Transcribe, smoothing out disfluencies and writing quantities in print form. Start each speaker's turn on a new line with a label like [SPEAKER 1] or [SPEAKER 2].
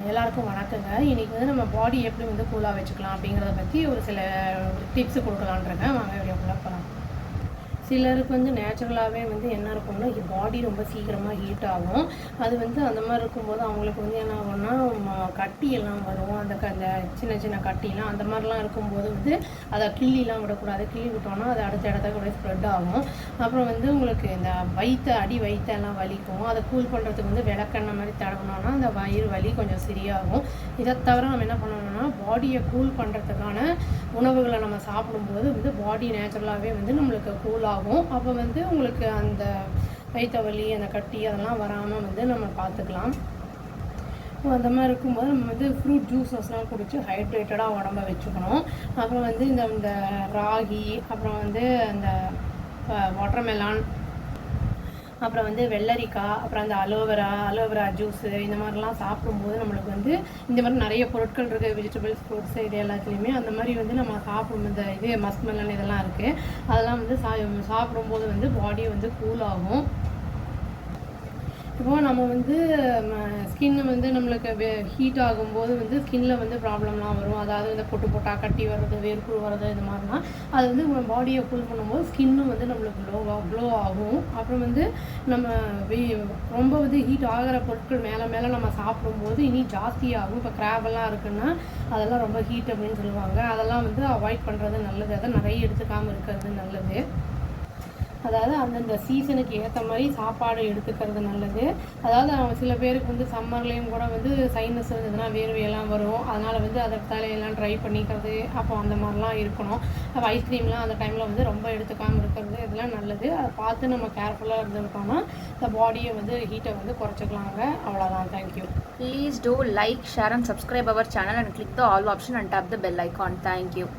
[SPEAKER 1] எல்லாருக்கும் வணக்கங்க. இன்றைக்கி வந்து நம்ம பாடி எப்படி வந்து கூலாக வச்சுக்கலாம் அப்படிங்கிறத பற்றி ஒரு சில டிப்ஸ் கொடுக்கலான்ருக்கேன். வாங்க வீடியோக்குள்ளே போகலாம். சிலருக்கு வந்து நேச்சுரலாகவே வந்து என்ன இருக்கும்னா பாடி ரொம்ப சீக்கிரமாக ஹீட் ஆகும். அது வந்து அந்த மாதிரி இருக்கும்போது அவங்களுக்கு வந்து என்ன ஆகும்னா கட்டியெல்லாம் வரும். அந்த சின்ன சின்ன கட்டிலாம் அந்த மாதிரிலாம் இருக்கும்போது வந்து அதை கிள்ளிலாம் விடக்கூடாது. கிள்ளி விட்டோன்னா அது அடுத்த இடத்த கூட ஸ்ப்ரெட் ஆகும். அப்புறம் வந்து உங்களுக்கு இந்த அடி வயிற்றெல்லாம் வலிக்கும். அதை கூல் பண்ணுறதுக்கு வந்து விளக்கெண்ணெய் மாதிரி தடவினோன்னா அந்த வயிறு வலி கொஞ்சம் சரியாகும். இதை தவிர நம்ம என்ன பண்ணணும்னா பாடியை கூல் பண்ணுறதுக்கான உணவுகளை நம்ம சாப்பிடும்போது வந்து பாடி நேச்சுரலாகவே வந்து நம்மளுக்கு கூல் ஆகும். அப்போ வந்து உங்களுக்கு அந்த வயிற்று வலி அந்த கட்டி அதெல்லாம் வராமல் வந்து நம்ம பார்த்துக்கலாம். அந்த மாதிரி இருக்கும்போது நம்ம வந்து ஃப்ரூட் ஜூஸஸ்லாம் குடித்து ஹைட்ரேட்டடாக உடம்ப வச்சுக்கணும். அப்புறம் வந்து இந்த ராகி, அப்புறம் வந்து அந்த வாட்டர்மெலான், அப்புறம் வந்து வெள்ளரிக்காய், அப்புறம் அந்த அலோவேரா ஜூஸு இந்த மாதிரிலாம் சாப்பிடும்போது நம்மளுக்கு வந்து இந்த மாதிரி நிறைய பொருட்கள் இருக்குது. வெஜிடபிள்ஸ், ஃப்ரூட்ஸு இது எல்லாத்துலேயுமே அந்த மாதிரி வந்து நம்ம சாப்பிடும் இந்த மஸ்மெலன் இதெல்லாம் இருக்குது. அதெல்லாம் வந்து சாப்பிடும்போது வந்து பாடி வந்து கூல் ஆகும். இப்போது நம்ம வந்து ஸ்கின்னு வந்து நம்மளுக்கு ஹீட் ஆகும்போது வந்து ஸ்கின்னில் வந்து ப்ராப்ளம்லாம் வரும். அதாவது இந்த பொட்டா கட்டி வர்றது, வேர்க்குரு வர்றது இது மாதிரிலாம் அது வந்து நம்ம பாடியை கூல் பண்ணும்போது ஸ்கின்னும் வந்து நம்மளுக்கு க்ளோ ஆகும். அப்புறம் வந்து நம்ம ரொம்ப வந்து ஹீட் ஆகிற பொருட்கள் மேலே நம்ம சாப்பிடும்போது இனி ஜாஸ்தியாகும். இப்போ கிராபெல்லாம் இருக்குன்னா அதெல்லாம் ரொம்ப ஹீட் அப்படின்னு சொல்லுவாங்க. அதெல்லாம் வந்து அவாய்ட் பண்ணுறது நல்லது. அதை நிறைய எடுத்துக்காமல் இருக்கிறது நல்லது. அதாவது அந்தந்த சீசனுக்கு ஏற்ற மாதிரி சாப்பாடு எடுத்துக்கிறது நல்லது. அதாவது சில பேருக்கு வந்து சம்மர்லேயும் கூட வந்து சைனஸ் இருந்ததுன்னா வேர்வையெல்லாம் வரும். அதனால் வந்து அதை தலையெல்லாம் ட்ரை பண்ணிக்கிறது, அப்போ அந்த மாதிரிலாம் இருக்கணும். அப்போ ஐஸ்கிரீம்லாம் அந்த டைமில் வந்து ரொம்ப எடுத்துக்காமல் இருக்கிறது இதெல்லாம் நல்லது. அதை பார்த்து நம்ம கேர்ஃபுல்லாக இருந்துக்கிட்டோம்னா இந்த பாடியை வந்து ஹீட்டை வந்து குறைச்சிக்கலாங்க. அவ்வளோதான். Thank you.
[SPEAKER 2] Please do like, share and subscribe our channel and click the all option and tap the bell icon. Thank you.